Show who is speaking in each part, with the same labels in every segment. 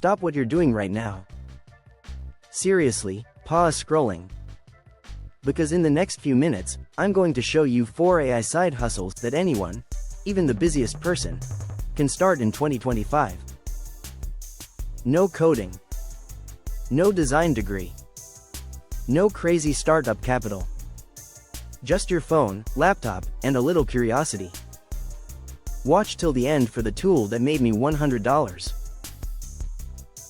Speaker 1: Stop what you're doing right now. Seriously, pause scrolling. Because in the next few minutes, I'm going to show you 4 AI side hustles that anyone, even the busiest person, can start in 2025. No coding. No design degree. No crazy startup capital. Just your phone, laptop, and a little curiosity. Watch till the end for the tool that made me $100.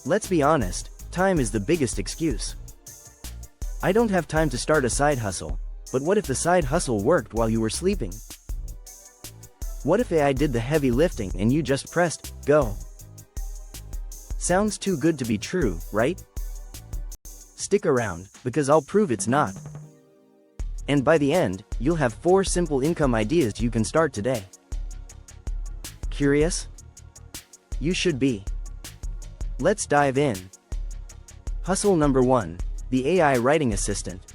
Speaker 1: Let's be honest, time is the biggest excuse. I don't have time to start a side hustle, but what if the side hustle worked while you were sleeping? What if AI did the heavy lifting and you just pressed go? Sounds too good to be true, right? Stick around, because I'll prove it's not. And by the end, you'll have 4 simple income ideas you can start today. Curious? You should be. Let's dive in. Hustle number 1, the AI writing assistant.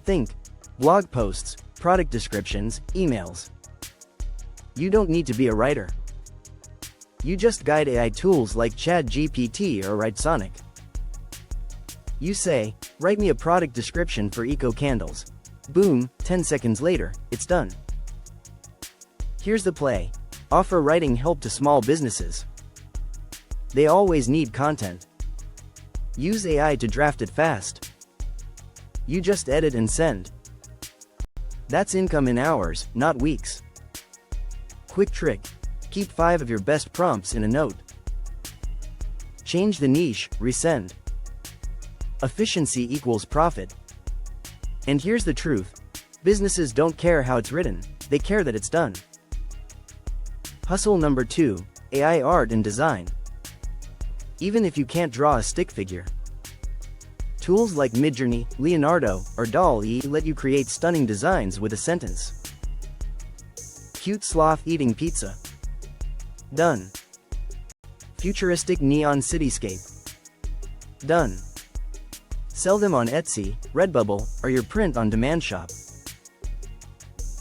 Speaker 1: Think blog posts, product descriptions, emails. You don't need to be a writer. You just guide AI tools like ChatGPT or WriteSonic. You say, write me a product description for eco candles. Boom, 10 seconds later, it's done. Here's the play. Offer writing help to small businesses. They always need content. Use AI to draft it fast. You just edit and send. That's income in hours, not weeks. Quick trick. Keep 5 of your best prompts in a note. Change the niche, resend. Efficiency equals profit. And here's the truth. Businesses don't care how it's written, they care that it's done. Hustle number 2, AI art and design. Even if you can't draw a stick figure. Tools like Midjourney, Leonardo, or DALL-E let you create stunning designs with a sentence. Cute sloth eating pizza. Done. Futuristic neon cityscape. Done. Sell them on Etsy, Redbubble, or your print-on-demand shop.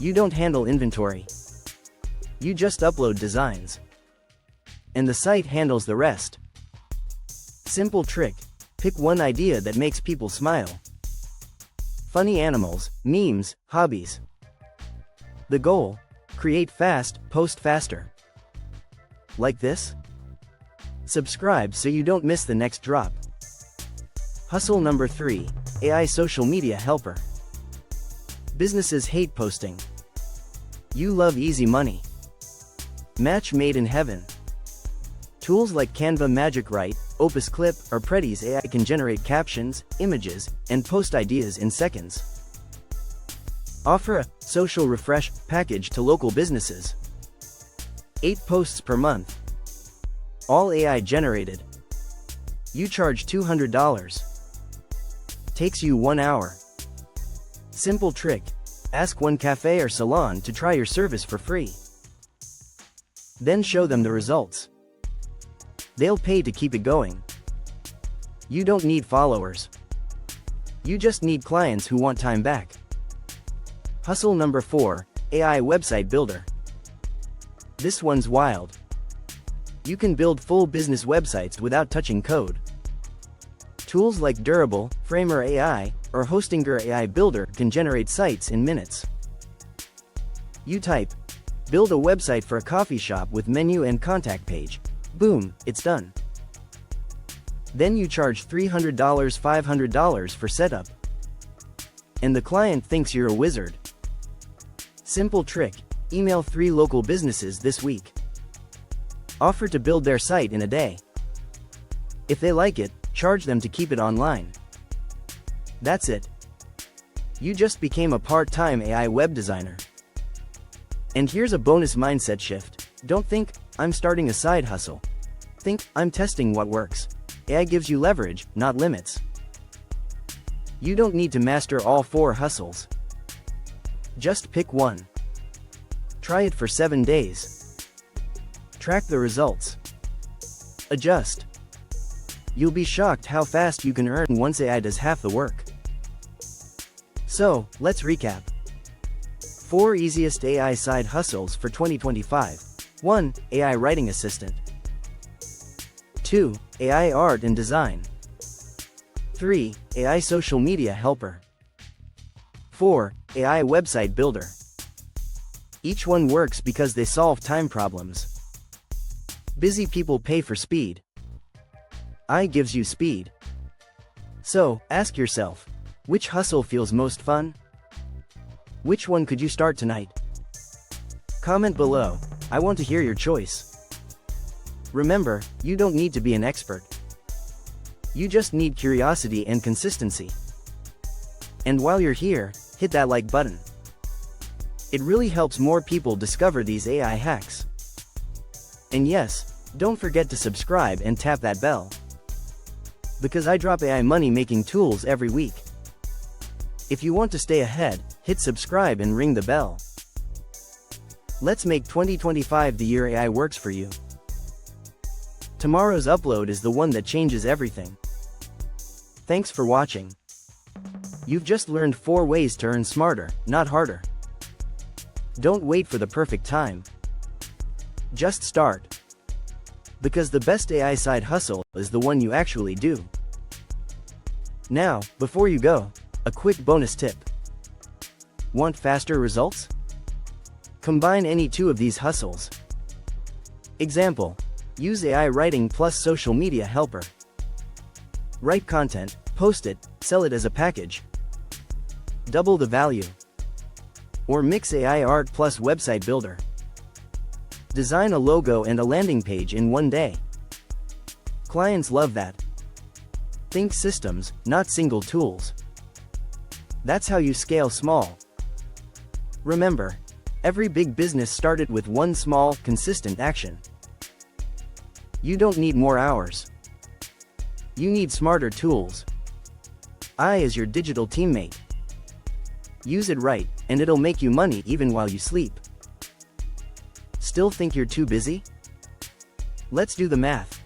Speaker 1: You don't handle inventory. You just upload designs. And the site handles the rest. Simple trick. Pick one idea that makes people smile. Funny animals, memes, hobbies. The goal? Create fast, post faster. Like this? Subscribe so you don't miss the next drop. Hustle number 3, AI social media helper. Businesses hate posting. You love easy money. Match made in heaven. Tools like Canva Magic Write, Opus Clip, or Pretty's AI can generate captions, images, and post ideas in seconds. Offer a social refresh package to local businesses. 8 posts per month. All AI generated. You charge $200. Takes you 1 hour. Simple trick. Ask one cafe or salon to try your service for free. Then show them the results. They'll pay to keep it going. You don't need followers. You just need clients who want time back. Hustle number 4, AI website builder. This one's wild. You can build full business websites without touching code. Tools like Durable, Framer AI, or Hostinger AI Builder can generate sites in minutes. You type, build a website for a coffee shop with menu and contact page. Boom, it's done. Then you charge $300, $500 for setup. And the client thinks you're a wizard. Simple trick. Email 3 local businesses this week. Offer to build their site in a day. If they like it, charge them to keep it online. That's it. You just became a part-time AI web designer. And here's a bonus mindset shift. Don't think, I'm starting a side hustle. Think, I'm testing what works. AI gives you leverage, not limits. You don't need to master all 4 hustles. Just pick one. Try it for 7 days. Track the results. Adjust. You'll be shocked how fast you can earn once AI does half the work. So, let's recap. 4 easiest AI side hustles for 2025. 1. AI writing assistant. 2. AI art and design. 3. AI social media helper. 4. AI website builder. Each one works because they solve time problems. Busy people pay for speed. AI gives you speed. So, ask yourself, which hustle feels most fun? Which one could you start tonight? Comment below, I want to hear your choice. Remember, you don't need to be an expert. You just need curiosity and consistency. And while you're here, hit that like button. It really helps more people discover these AI hacks. And yes, don't forget to subscribe and tap that bell. Because I drop AI money-making tools every week. If you want to stay ahead, hit subscribe and ring the bell. Let's make 2025 the year AI works for you. Tomorrow's upload is the one that changes everything. Thanks for watching. You've just learned 4 ways to earn smarter, not harder. Don't wait for the perfect time. Just start. Because the best AI side hustle is the one you actually do. Now, before you go, a quick bonus tip. Want faster results? Combine any 2 of these hustles. Example: use AI writing plus social media helper. Write content, post it, sell it as a package. Double the value. Or mix AI art plus website builder. Design a logo and a landing page in one day. Clients love that. Think systems, not single tools. That's how you scale small. Remember, every big business started with one small, consistent action. You don't need more hours. You need smarter tools. AI is your digital teammate. Use it right, and it'll make you money even while you sleep. Still think you're too busy? Let's do the math.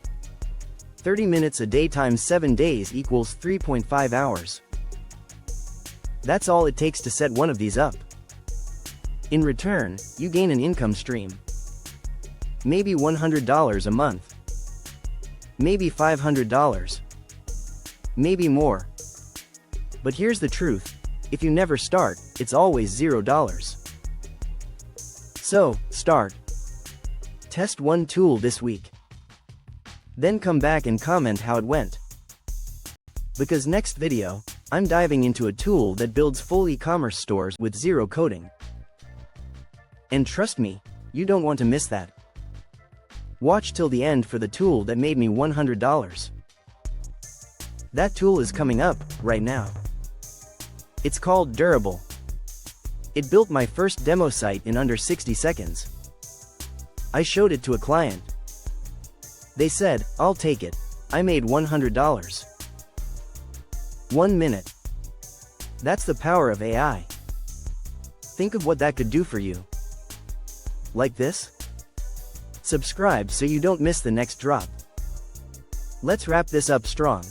Speaker 1: 30 minutes a day times 7 days equals 3.5 hours. That's all it takes to set one of these up. In return, you gain an income stream. Maybe $100 a month. Maybe $500. Maybe more. But here's the truth. If you never start, it's always $0. So, start. Test one tool this week. Then come back and comment how it went. Because next video, I'm diving into a tool that builds full e-commerce stores with zero coding. And trust me, you don't want to miss that. Watch till the end for the tool that made me $100. That tool is coming up, right now. It's called Durable. It built my first demo site in under 60 seconds. I showed it to a client. They said, "I'll take it. I made $100. 1 minute. That's the power of AI. Think of what that could do for you. Like this? Subscribe so you don't miss the next drop. Let's wrap this up strong.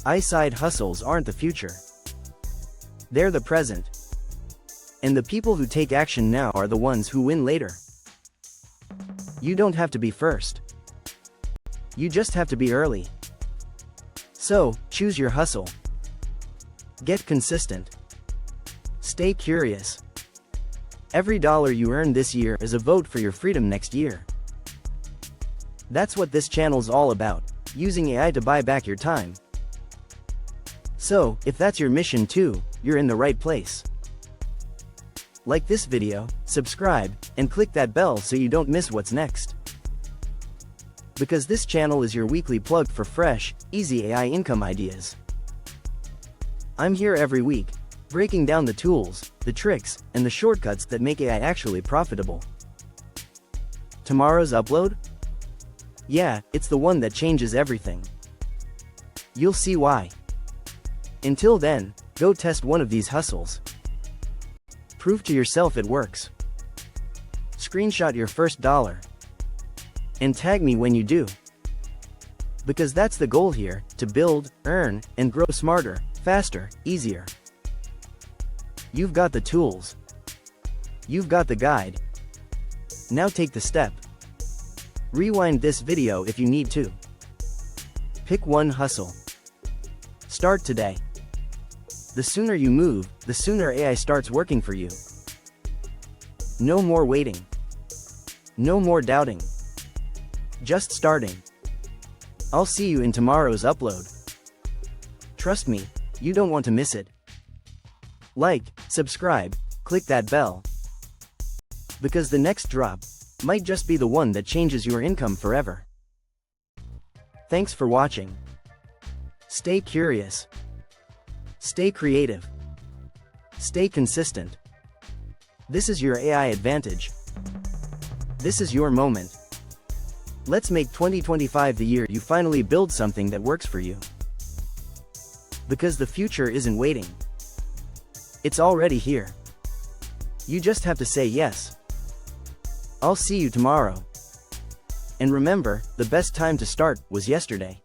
Speaker 1: AI side hustles aren't the future. They're the present. And the people who take action now are the ones who win later. You don't have to be first. You just have to be early. So, choose your hustle. Get consistent. Stay curious. Every dollar you earn this year is a vote for your freedom next year. That's what this channel's all about, using AI to buy back your time. So, if that's your mission too, you're in the right place. Like this video, subscribe, and click that bell so you don't miss what's next. Because this channel is your weekly plug for fresh, easy AI income ideas. I'm here every week, breaking down the tools, the tricks, and the shortcuts that make AI actually profitable. Tomorrow's upload? Yeah, it's the one that changes everything. You'll see why. Until then, go test one of these hustles. Prove to yourself it works. Screenshot your first dollar. And tag me when you do. Because that's the goal here, to build, earn, and grow smarter, faster, easier. You've got the tools. You've got the guide. Now take the step. Rewind this video if you need to. Pick one hustle. Start today. The sooner you move, the sooner AI starts working for you. No more waiting. No more doubting. Just starting. I'll see you in tomorrow's upload. Trust me, you don't want to miss it. Like, subscribe, click that bell. Because the next drop might just be the one that changes your income forever. Thanks for watching. Stay curious. Stay creative. Stay consistent. This is your AI advantage. This is your moment. Let's make 2025 the year you finally build something that works for you. Because the future isn't waiting. It's already here. You just have to say yes. I'll see you tomorrow. And remember, the best time to start was yesterday.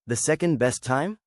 Speaker 1: The second best time?